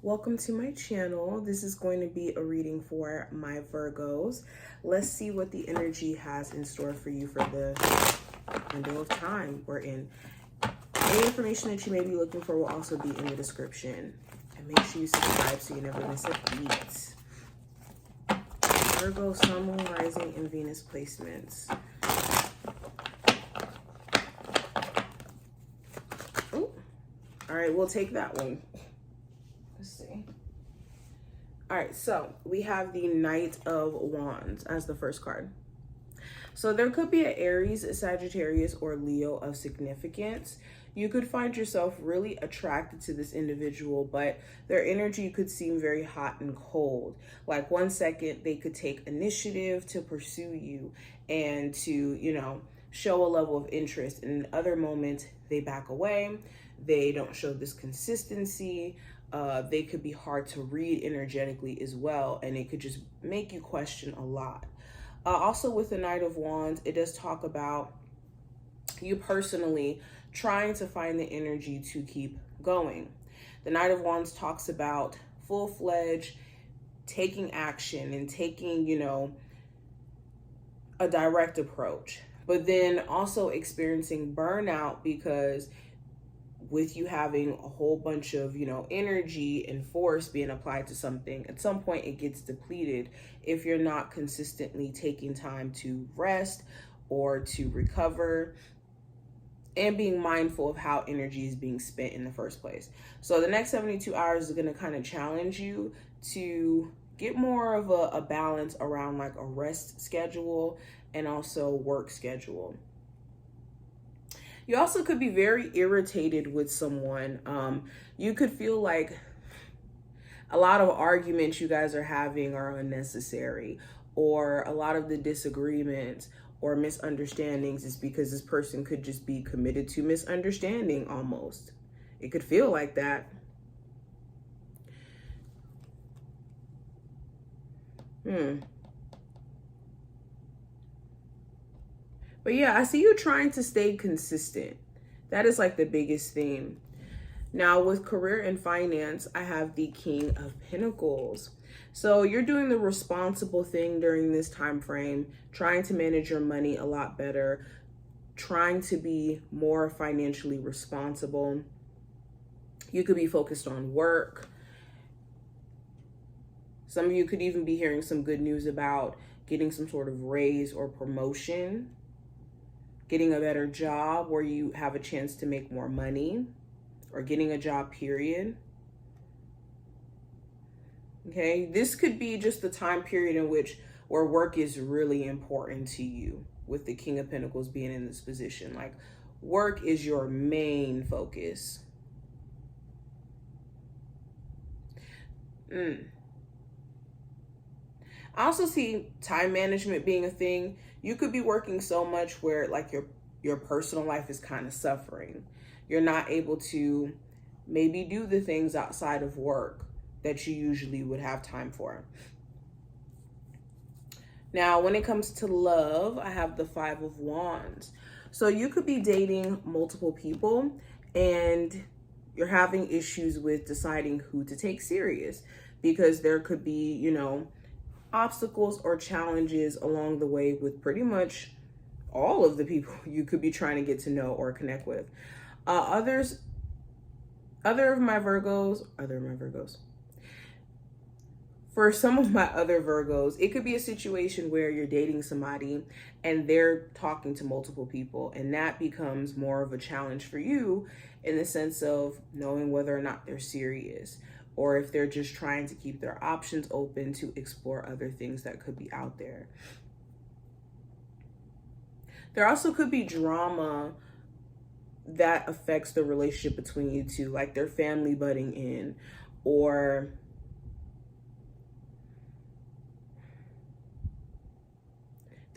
Welcome to my channel. This is going to be a reading for my Virgos. Let's see what the energy has in store for you for the window of time we're in. Any information that you may be looking for will also be in the description. And make sure you subscribe so you never miss a beat. Virgo, Sun, Moon, Rising, and Venus placements. Ooh. All right, we'll take that one. Let's see. All right, so we have the Knight of Wands as the first card. So there could be an Aries, a Sagittarius, or Leo of significance. You could find yourself really attracted to this individual, but their energy could seem very hot and cold. Like 1 second, they could take initiative to pursue you and to, show a level of interest. And in other moments, they back away. They don't show this consistency. They could be hard to read energetically as well, and it could just make you question a lot. Also with the Knight of Wands, it does talk about you personally trying to find the energy to keep going. The Knight of Wands talks about full-fledged taking action and taking, a direct approach, but then also experiencing burnout because with you having a whole bunch of, energy and force being applied to something, at some point it gets depleted if you're not consistently taking time to rest or to recover and being mindful of how energy is being spent in the first place. So the next 72 hours is going to kind of challenge you to get more of a balance around like a rest schedule and also work schedule. You also could be very irritated with someone. You could feel like a lot of arguments you guys are having are unnecessary, or a lot of the disagreements or misunderstandings is because this person could just be committed to misunderstanding almost. It could feel like that. But yeah, I see you trying to stay consistent. That is like the biggest theme. Now with career and finance, I have the King of Pentacles. So you're doing the responsible thing during this time frame, trying to manage your money a lot better, trying to be more financially responsible. You could be focused on work. Some of you could even be hearing some good news about getting some sort of raise or promotion, getting a better job where you have a chance to make more money, or getting a job, period. Okay, this could be just the time period in which where work is really important to you, with the King of Pentacles being in this position. Like work is your main focus. I also see time management being a thing. You could be working so much where like your personal life is kind of suffering. You're not able to maybe do the things outside of work that you usually would have time for. Now, when it comes to love, I have the Five of Wands. So you could be dating multiple people and you're having issues with deciding who to take serious because there could be, obstacles or challenges along the way with pretty much all of the people you could be trying to get to know or connect with. Other of my Virgos. For some of my other Virgos, it could be a situation where you're dating somebody and they're talking to multiple people, and that becomes more of a challenge for you in the sense of knowing whether or not they're serious, or if they're just trying to keep their options open to explore other things that could be out there. There also could be drama that affects the relationship between you two, like their family butting in, or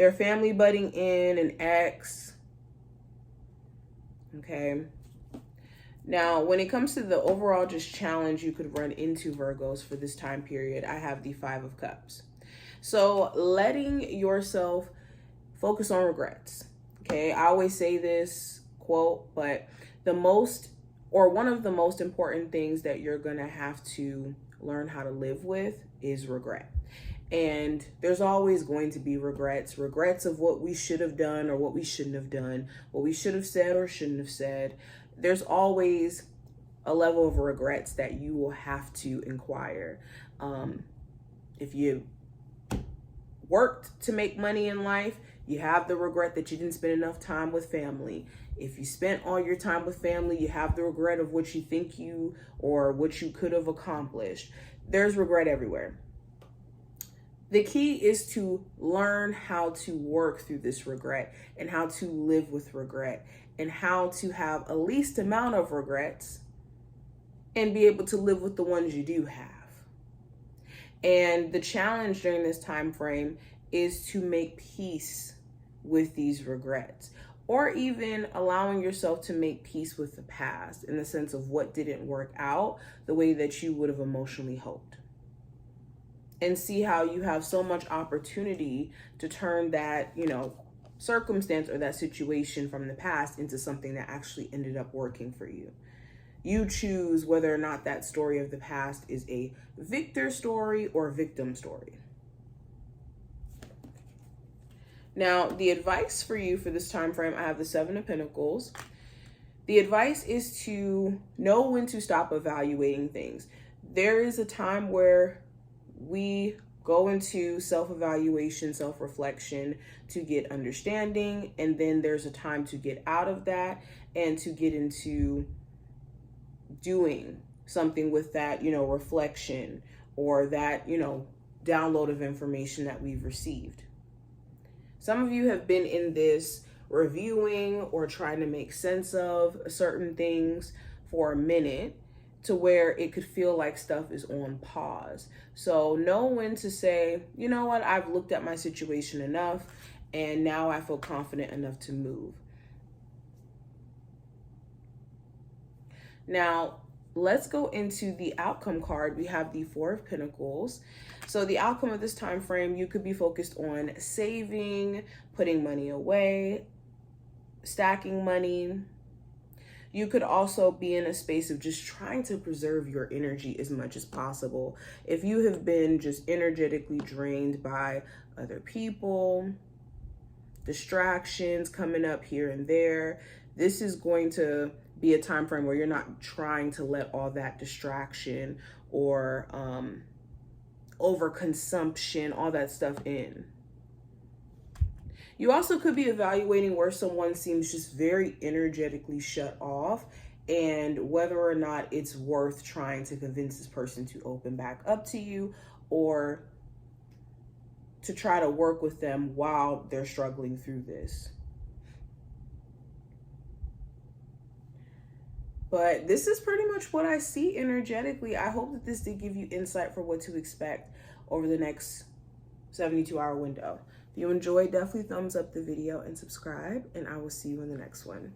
an ex. Okay. Now, when it comes to the overall just challenge you could run into, Virgos, for this time period, I have the Five of Cups. So letting yourself focus on regrets. Okay. I always say this quote, but the most or one of the most important things that you're going to have to learn how to live with is regret. And there's always going to be regrets of what we should have done or what we shouldn't have done, what we should have said or shouldn't have said. There's always a level of regrets that you will have to inquire. If you worked to make money in life, you have the regret that you didn't spend enough time with family. If you spent all your time with family, you have the regret of what you think you or what you could have accomplished. There's regret everywhere. The key is to learn how to work through this regret and how to live with regret and how to have a least amount of regrets and be able to live with the ones you do have. And the challenge during this time frame is to make peace with these regrets, or even allowing yourself to make peace with the past in the sense of what didn't work out the way that you would have emotionally hoped. And see how you have so much opportunity to turn that, circumstance or that situation from the past into something that actually ended up working for you. You choose whether or not that story of the past is a victor story or victim story. Now, the advice for you for this time frame, I have the 7 of Pentacles. The advice is to know when to stop evaluating things. There is a time where we go into self-evaluation, self-reflection to get understanding, and then there's a time to get out of that and to get into doing something with that, reflection or that, download of information that we've received. Some of you have been in this reviewing or trying to make sense of certain things for a minute to where it could feel like stuff is on pause. So know when to say, you know what, I've looked at my situation enough and now I feel confident enough to move. Now, let's go into the outcome card. We have the 4 of Pentacles. So the outcome of this time frame, you could be focused on saving, putting money away, stacking money. You could also be in a space of just trying to preserve your energy as much as possible. If you have been just energetically drained by other people, distractions coming up here and there, this is going to be a time frame where you're not trying to let all that distraction or overconsumption, all that stuff in. You also could be evaluating where someone seems just very energetically shut off and whether or not it's worth trying to convince this person to open back up to you or to try to work with them while they're struggling through this. But this is pretty much what I see energetically. I hope that this did give you insight for what to expect over the next 72-hour window. If you enjoyed, definitely thumbs up the video and subscribe, and I will see you in the next one.